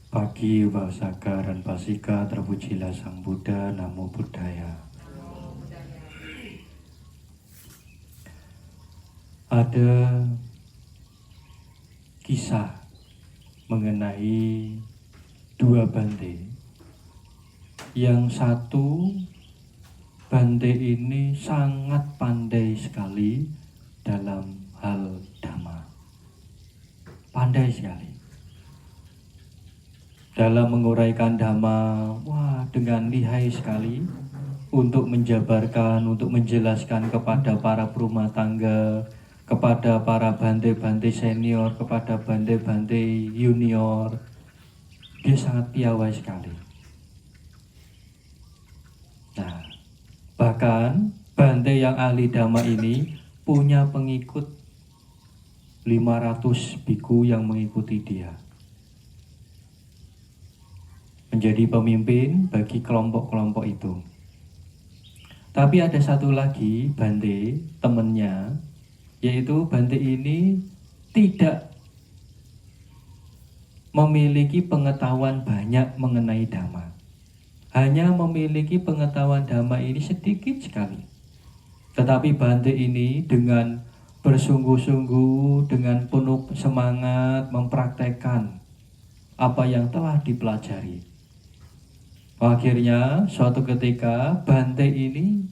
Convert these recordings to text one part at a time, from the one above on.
Pagi Wasaka dan Pasika, terpujilah Sang Buddha, Namo Buddhaya. Ada kisah mengenai dua bante. Yang satu, bante ini sangat pandai sekali dalam hal dhamma. Pandai sekali dalam menguraikan dhamma, dengan lihai sekali untuk menjabarkan, untuk menjelaskan kepada para perumah tangga, kepada para bante-bante senior, kepada bante-bante junior. Dia sangat piawai sekali. Nah, bahkan bante yang ahli dhamma ini punya pengikut 500 biku yang mengikuti dia, menjadi pemimpin bagi kelompok-kelompok itu. Tapi ada satu lagi bante, temannya, yaitu bante ini tidak memiliki pengetahuan banyak mengenai dhamma. Hanya memiliki pengetahuan dhamma ini sedikit sekali. Tetapi bante ini dengan bersungguh-sungguh, dengan penuh semangat mempraktekkan apa yang telah dipelajari. Akhirnya suatu ketika bante ini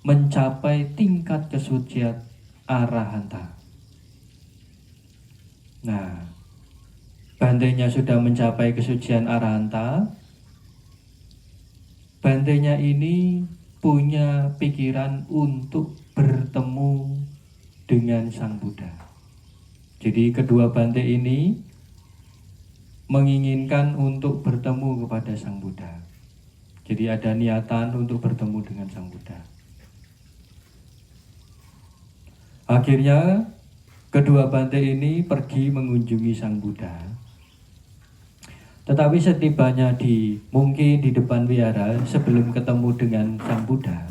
mencapai tingkat kesucian arahanta. Nah, bantenya sudah mencapai kesucian arahanta. Bantenya ini punya pikiran untuk bertemu dengan Sang Buddha. Jadi kedua bante ini menginginkan untuk bertemu kepada Sang Buddha. Jadi ada niatan untuk bertemu dengan Sang Buddha. Akhirnya kedua bante ini pergi mengunjungi Sang Buddha. Tetapi setibanya mungkin di depan wihara, sebelum ketemu dengan Sang Buddha,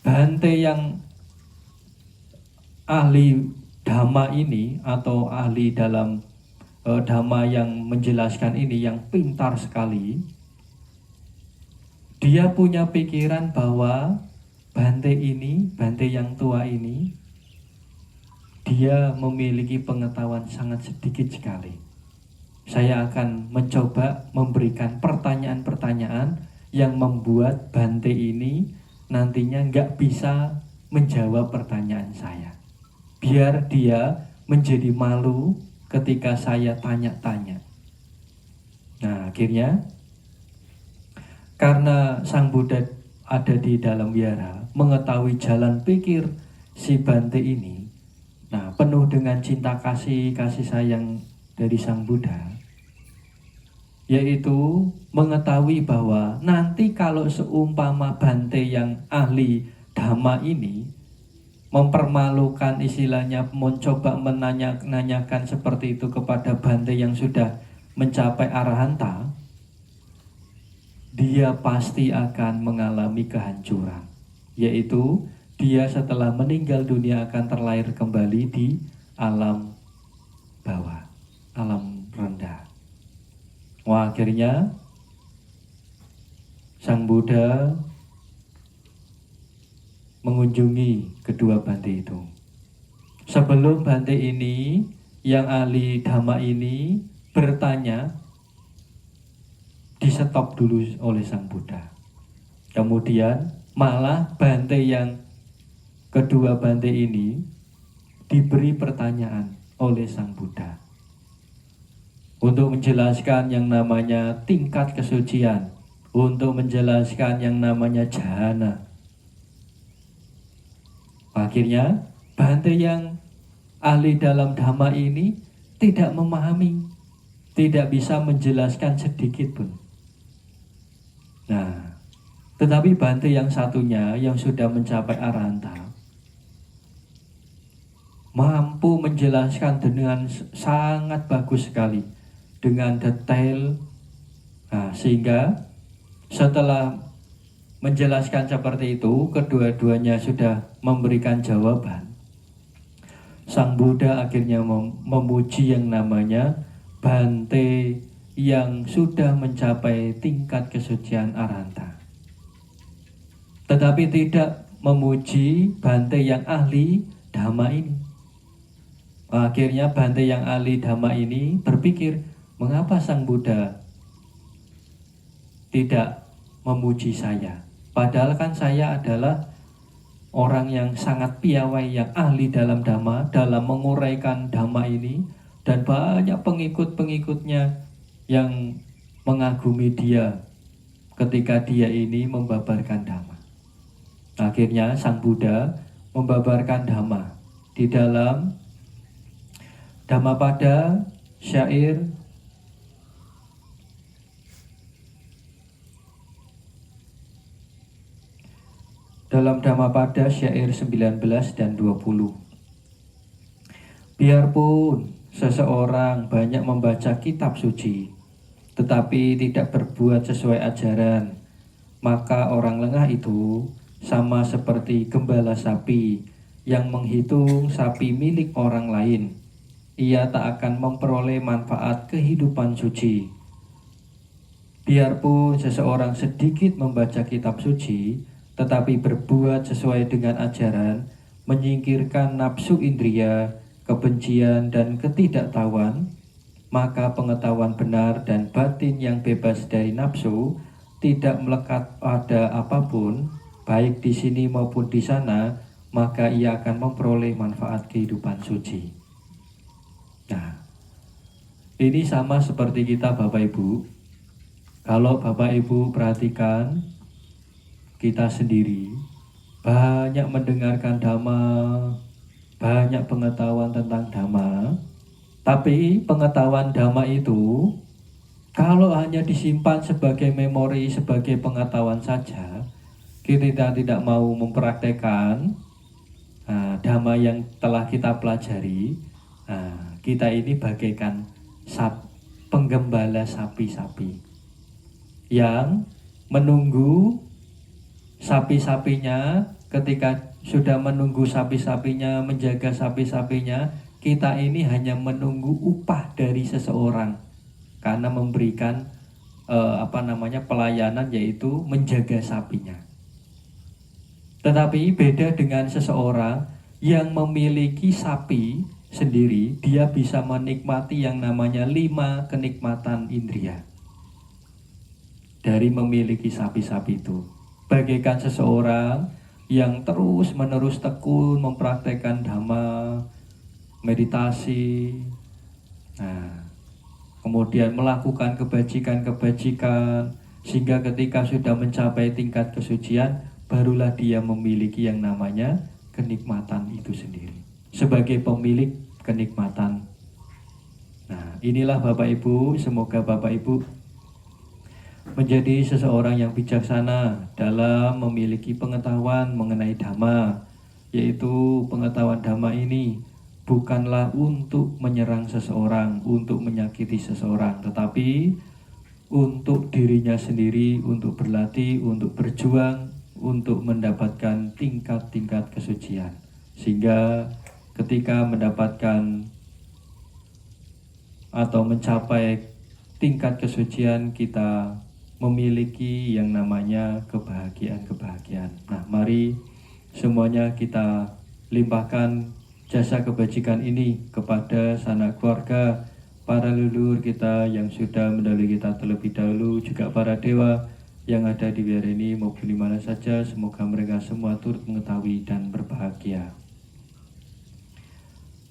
bante yang ahli dhamma ini atau ahli dalam dhamma yang menjelaskan ini, yang pintar sekali, dia punya pikiran bahwa bante ini, bante yang tua ini, dia memiliki pengetahuan sangat sedikit sekali. Saya akan mencoba memberikan pertanyaan-pertanyaan yang membuat bante ini nantinya nggak bisa menjawab pertanyaan saya. Biar dia menjadi malu ketika saya tanya-tanya. Nah, akhirnya karena Sang Buddha ada di dalam wihara, mengetahui jalan pikir si bante ini, nah penuh dengan cinta kasih sayang dari Sang Buddha, yaitu mengetahui bahwa nanti kalau seumpama bante yang ahli dhamma ini mempermalukan, istilahnya mencoba menanyakan seperti itu kepada bante yang sudah mencapai arahanta, dia pasti akan mengalami kehancuran, yaitu dia setelah meninggal dunia akan terlahir kembali di alam bawah, alam rendah. Akhirnya Sang Buddha mengunjungi kedua bante itu. Sebelum bante ini, yang ahli dhamma ini bertanya, di stop dulu oleh Sang Buddha. Kemudian malah bante yang kedua bante ini diberi pertanyaan oleh Sang Buddha untuk menjelaskan yang namanya tingkat kesucian, untuk menjelaskan yang namanya jhana. Akhirnya bante yang ahli dalam dhamma ini tidak memahami, tidak bisa menjelaskan sedikit pun. Nah, tetapi bante yang satunya yang sudah mencapai arahanta mampu menjelaskan dengan sangat bagus sekali, dengan detail. Nah, sehingga setelah menjelaskan seperti itu, kedua-duanya sudah memberikan jawaban. Sang Buddha akhirnya memuji yang namanya bante yang sudah mencapai tingkat kesucian arhanta, tetapi tidak memuji bante yang ahli dhamma ini. Akhirnya bante yang ahli dhamma ini berpikir, mengapa Sang Buddha tidak memuji saya? Padahal kan saya adalah orang yang sangat piawai, yang ahli dalam dhamma, dalam menguraikan dhamma ini, dan banyak pengikut-pengikutnya yang mengagumi dia ketika dia ini membabarkan dhamma. Akhirnya Sang Buddha membabarkan dhamma di dalam Dhammapada syair dalam Dhammapada syair 19 dan 20. Biarpun seseorang banyak membaca kitab suci, tetapi tidak berbuat sesuai ajaran, maka orang lengah itu sama seperti gembala sapi yang menghitung sapi milik orang lain. Ia tak akan memperoleh manfaat kehidupan suci. Biarpun seseorang sedikit membaca kitab suci, tetapi berbuat sesuai dengan ajaran, menyingkirkan nafsu indria, kebencian dan ketidaktahuan, maka pengetahuan benar dan batin yang bebas dari nafsu tidak melekat pada apapun, baik di sini maupun di sana, maka ia akan memperoleh manfaat kehidupan suci. Nah, ini sama seperti kita Bapak Ibu. Kalau Bapak Ibu perhatikan, kita sendiri banyak mendengarkan dhamma, banyak pengetahuan tentang dhamma, tapi pengetahuan dhamma itu kalau hanya disimpan sebagai memori, sebagai pengetahuan saja, kita tidak mau mempraktekkan dhamma yang telah kita pelajari, kita ini bagaikan penggembala sapi-sapi yang menunggu sapi-sapinya. Ketika sudah menunggu sapi-sapinya, menjaga sapi-sapinya, kita ini hanya menunggu upah dari seseorang karena memberikan pelayanan, yaitu menjaga sapinya. Tetapi beda dengan seseorang yang memiliki sapi sendiri, dia bisa menikmati yang namanya 5 kenikmatan indria dari memiliki sapi-sapi itu. Bagaikan seseorang yang terus-menerus tekun mempraktekkan dhamma, meditasi, kemudian melakukan kebajikan-kebajikan, sehingga ketika sudah mencapai tingkat kesucian, barulah dia memiliki yang namanya kenikmatan itu sendiri, sebagai pemilik kenikmatan. Nah, inilah Bapak Ibu, semoga Bapak Ibu menjadi seseorang yang bijaksana dalam memiliki pengetahuan mengenai dhamma, yaitu pengetahuan dhamma ini bukanlah untuk menyerang seseorang, untuk menyakiti seseorang, tetapi untuk dirinya sendiri, untuk berlatih, untuk berjuang, untuk mendapatkan tingkat-tingkat kesucian, sehingga ketika mendapatkan atau mencapai tingkat kesucian, kita memiliki yang namanya kebahagiaan-kebahagiaan. Nah, mari semuanya kita limpahkan jasa kebajikan ini kepada sanak keluarga, para leluhur kita yang sudah mendahului kita terlebih dahulu, juga para dewa yang ada di wihara ini maupun di mana saja. Semoga mereka semua turut mengetahui dan berbahagia.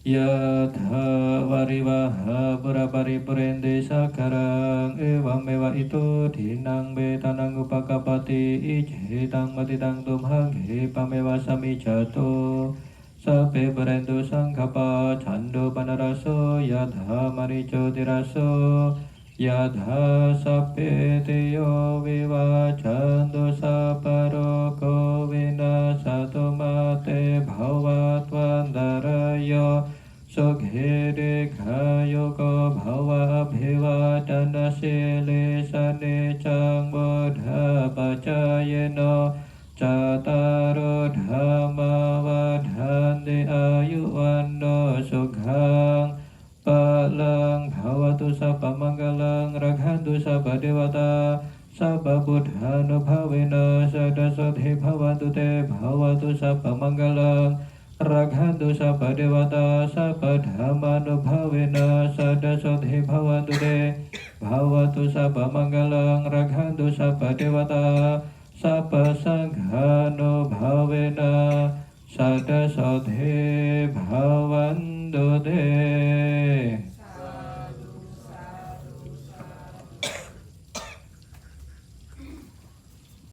Yatha varivaha puraparipurendi sakarang evam ewa itu dinang betanang upakapati ijitang matitang tumhang pamewa sami jato sape perendu sangkapa cando panaraso yatha marico tiraso yatha sape teyo viva cando saparo kovina sato mate bhavatwandarayo soghere kayo ko bhava bheva dana sile sane chang bodha pacayeno cataro dhamma vadhante ayu wando sukhang palang bhavatu sabba manggalang raghantu sabba dewata sabba buddhanubhavena sada sodhe bhavantu te bhavatu sabba manggalang raghantu sabba dewata sabba dhammanubhavena sada sodhe bhavantu te bhavatu sabba manggalang raghantu sabba dewata sabba sanghanubhavena sada sodhe bhavantu te